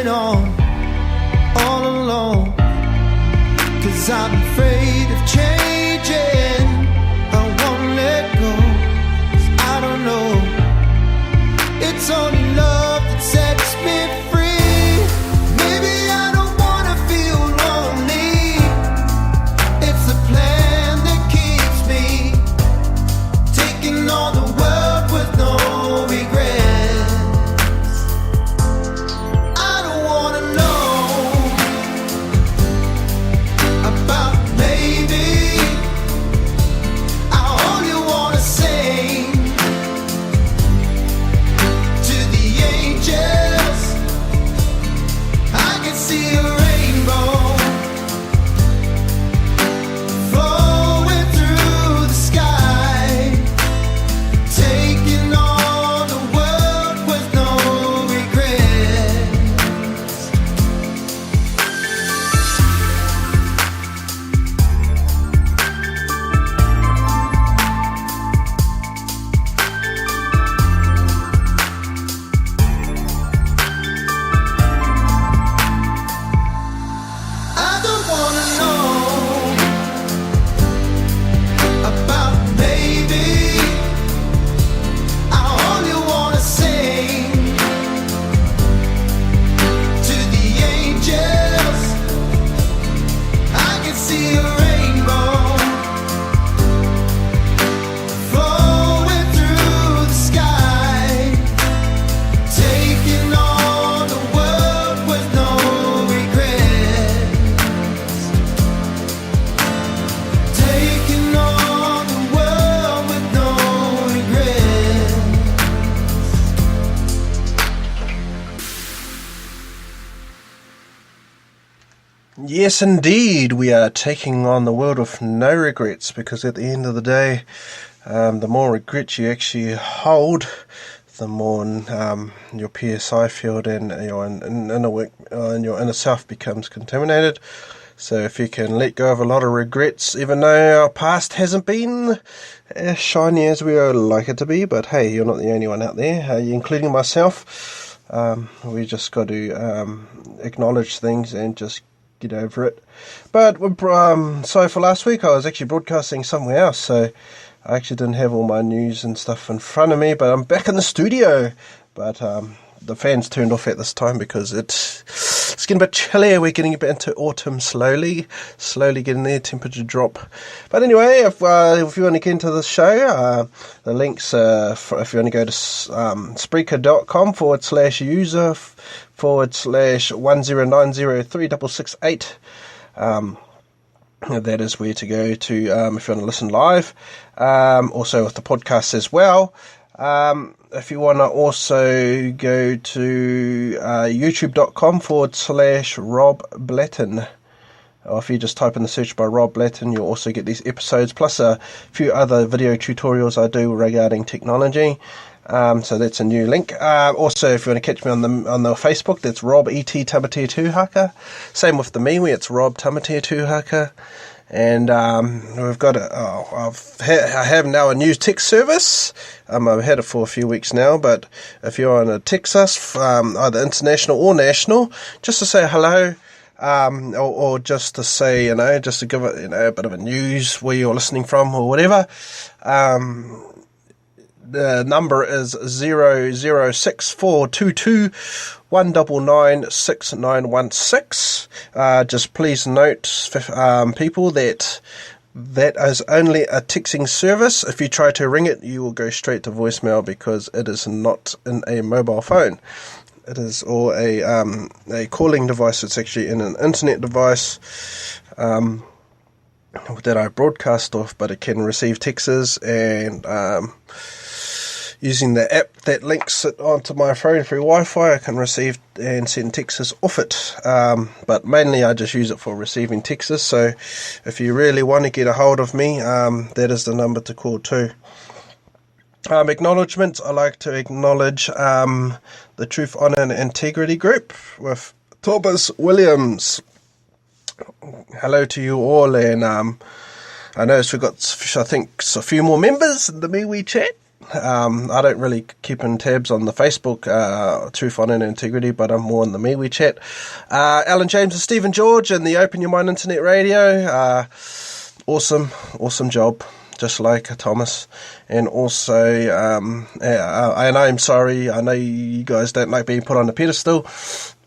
on all alone, 'cause I'm afraid of changing. I won't let go, 'cause I don't know. It's only love that sets me free. Maybe I don't wanna feel lonely. It's the plan that keeps me taking on the world with no regrets. I don't wanna know about maybe. I only wanna sing to the angels. I can see a rainbow flowing through the sky, taking on the world with no regrets. I don't wanna know about maybe. I only wanna sing to the angels. I can see a rainbow flowing through the sky, taking on the world with no regrets. Taking on the world with no regrets. Yes, indeed, we are taking on the world with no regrets, because at the end of the day, the more regrets you actually hold, the more your PSI field and your inner work and your inner self becomes contaminated. So if you can let go of a lot of regrets, even though our past hasn't been as shiny as we would like it to be, but hey, you're not the only one out there, including myself. We just got to acknowledge things and just get over it. But so for last week, I was actually broadcasting somewhere else, so I actually didn't have all my news and stuff in front of me, but I'm back in the studio. But the fans turned off at this time because it's getting a bit chillier. We're getting a bit into autumn slowly getting there, temperature drop. But anyway, if you want to get into the show, the links, if you want to go to Spreaker.com/user/10903668, that is where to go to if you want to listen live. Also with the podcast as well. If you want to also go to youtube.com/Rob Blatton. Or if you just type in the search by Rob Blatton, you'll also get these episodes, plus a few other video tutorials I do regarding technology. So that's a new link. Also, if you want to catch me on the Facebook, that's Rob E.T. Tamatea Tūhaka. Same with the MeWe, it's Rob Tamatea Tūhaka. And we've got I have now a new text service. I've had it for a few weeks now, but if you want to text us, either international or national, just to say hello, or just to say, just to give it, a bit of a news where you're listening from or whatever. The number is 006422199616. Just please note, people, that is only a texting service. If you try to ring it, you will go straight to voicemail, because it is not in a mobile phone. It is all a calling device. It's actually in an internet device that I broadcast off, but it can receive texts, and using the app that links it onto my phone through Wi-Fi, I can receive and send texts off it. But mainly I just use it for receiving texts. So if you really want to get a hold of me, that is the number to call too. Acknowledgements. I like to acknowledge the Truth, Honour and Integrity group with Thomas Williams. Hello to you all, and I noticed we've got, I think, a few more members in the MeWe chat. I don't really keep in tabs on the Facebook, Truth, Honour and Integrity, but I'm more on the MeWe chat. Alan James and Stephen George and the Open Your Mind Internet Radio. Awesome job, just like Thomas. And also, and I'm sorry, I know you guys don't like being put on a pedestal,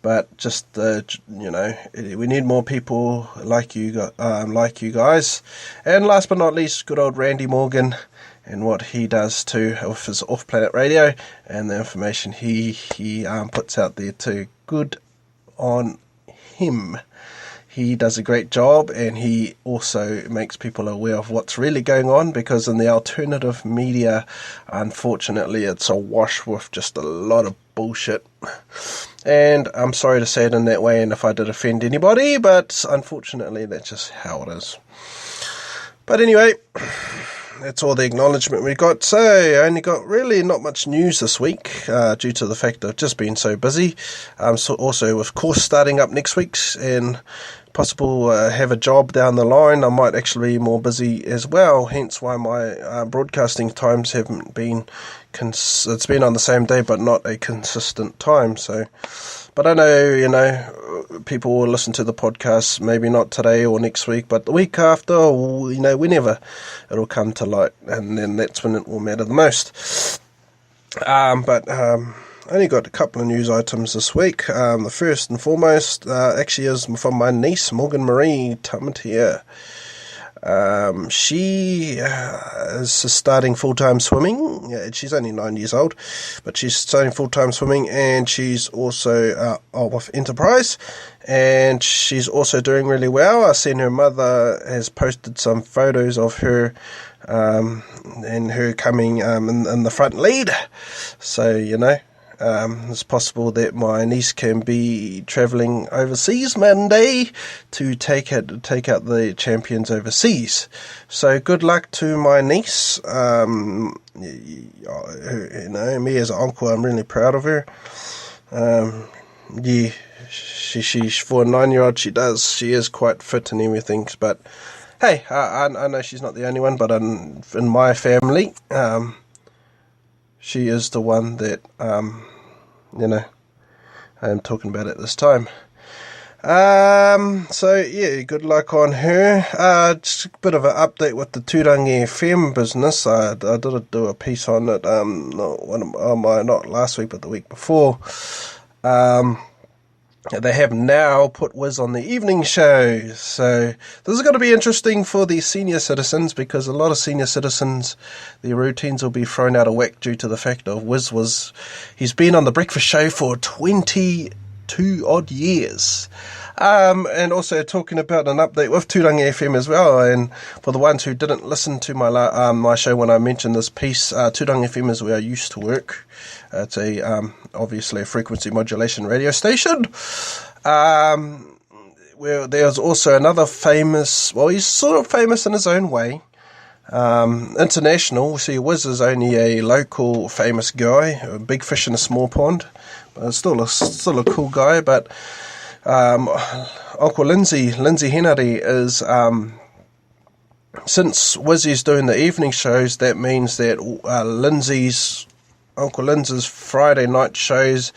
but just, we need more people like you guys. And last but not least, good old Randy Morgan and what he does too with his off-planet radio and the information he puts out there too. Good on him. He does a great job, and he also makes people aware of what's really going on, because in the alternative media, unfortunately, it's awash with just a lot of bullshit. And I'm sorry to say it in that way, and if I did offend anybody, but unfortunately, that's just how it is. But anyway, that's all the acknowledgement we got. So I only got really not much news this week due to the fact I've just been so busy. So also with course starting up next week and possible have a job down the line, I might actually be more busy as well. Hence why my broadcasting times haven't been. It's been on the same day, but not a consistent time. So, but I know people will listen to the podcast, maybe not today or next week, but the week after, or, whenever it'll come to light, and then that's when it will matter the most. I only got a couple of news items this week. The first and foremost actually is from my niece, Morgan Marie Tamatea. She is starting full-time swimming. She's only 9 years old, but she's starting full-time swimming, and she's also with Enterprise, and she's also doing really well. I've seen her mother has posted some photos of her and her coming in the front lead. So, it's possible that my niece can be travelling overseas Monday to take out the champions overseas. So good luck to my niece. Me as an uncle, I'm really proud of her. She for a 9-year-old, she is quite fit and everything. But hey, I know she's not the only one, but in my family, she is the one that I am talking about at this time. So yeah, good luck on her. Just a bit of an update with the Tūrangi FM business. I did do a piece on it, not last week, but the week before. They have now put Wiz on the evening show. So this is going to be interesting for the senior citizens, because a lot of senior citizens, their routines will be thrown out of whack due to the fact of he's been on the breakfast show for 22 odd years. And also talking about an update with Tūrangi FM as well. And for the ones who didn't listen to my show when I mentioned this piece, Tūrangi FM is where I used to work. It's obviously a frequency modulation radio station. Where there's also another famous, well, he's sort of famous in his own way. International. See, Wiz is only a local famous guy, a big fish in a small pond. But still a cool guy. But Uncle Lindsay Henare is, since Wizzy's doing the evening shows, that means that Uncle Lindsay's Friday night shows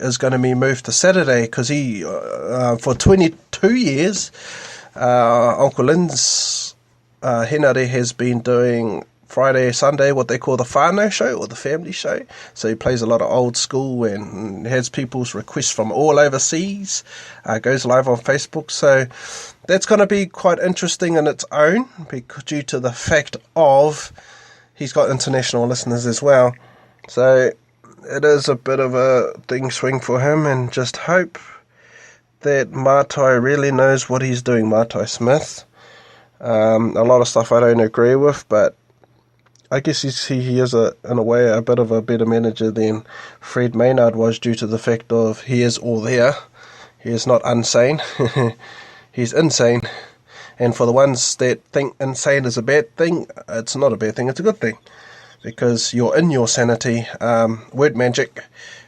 is going to be moved to Saturday, because he, for 22 years, Uncle Linz Henare has been doing Friday, Sunday, what they call the whānau show, or the family show. So he plays a lot of old school and has people's requests from all overseas, goes live on Facebook. So that's going to be quite interesting in its own, due to the fact of he's got international listeners as well. So it is a bit of a swing for him, and just hope that Mātai really knows what he's doing, Mātai Smith. A lot of stuff I don't agree with, but I guess he is, in a way, a bit of a better manager than Fred Maynard was, due to the fact of he is all there. He is not insane. He's insane. And for the ones that think insane is a bad thing, it's not a bad thing, it's a good thing. Because you're in your sanity. Word magic.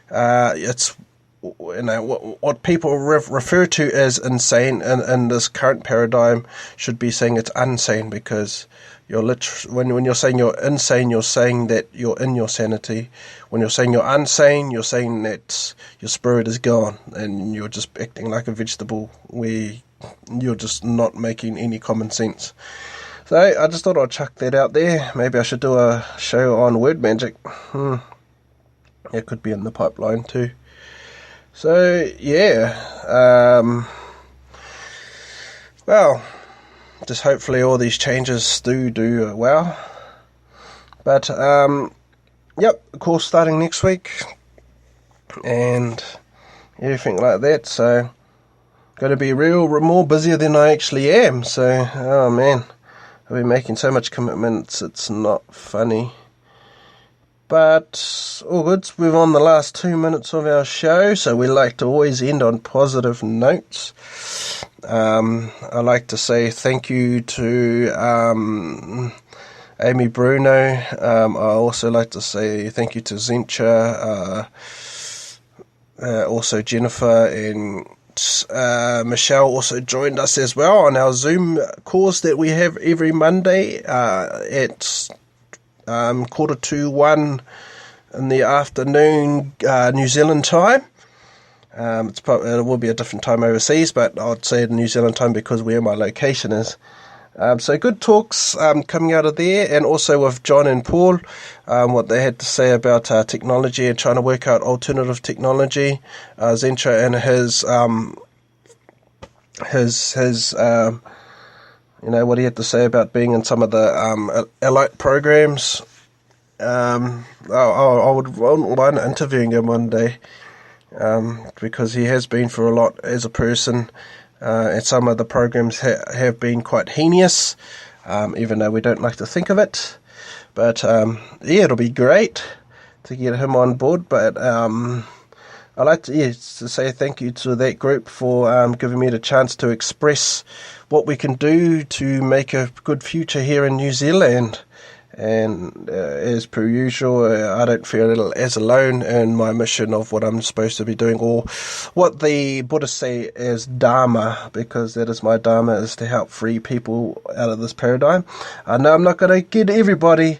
It's what people refer to as insane in this current paradigm should be saying it's insane, because you're when you're saying you're insane, you're saying that you're in your sanity. When you're saying you're insane, you're saying that your spirit is gone and you're just acting like a vegetable, where you're just not making any common sense. So I just thought I'd chuck that out there. Maybe I should do a show on word magic. It could be in the pipeline too. So yeah, well, just hopefully all these changes do well. But yep, of course, starting next week and everything like that. So going to be more busier than I actually am. So oh man, I've been making so much commitments, it's not funny. But all good. We're on the last 2 minutes of our show, so we like to always end on positive notes. I like to say thank you to Amy Bruno. I also like to say thank you to Zencha, also Jennifer, and Michelle also joined us as well on our Zoom course that we have every Monday at 1:45 in the afternoon, New Zealand time. It will be a different time overseas, but I'd say New Zealand time because where my location is. So good talks coming out of there, and also with John and Paul, what they had to say about technology and trying to work out alternative technology. Zentra and his what he had to say about being in some of the elite programs. I would mind interviewing him one day, because he has been through a lot as a person, and some of the programs have been quite heinous, even though we don't like to think of it. But yeah, it'll be great to get him on board. But I'd like to say thank you to that group for giving me the chance to express what we can do to make a good future here in New Zealand. And as per usual, I don't feel as alone in my mission of what I'm supposed to be doing, or what the Buddhists say as Dharma, because that is my Dharma, is to help free people out of this paradigm. I know I'm not going to get everybody,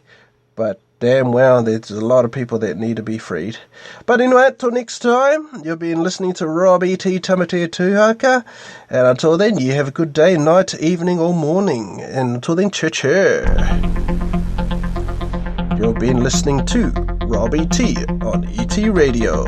but damn well, there's a lot of people that need to be freed. But anyway, until next time, you've been listening to Robbie T. Tamatea Tuhaka, and until then, you have a good day, night, evening, or morning. And until then, You've been listening to Robbie T on ET Radio.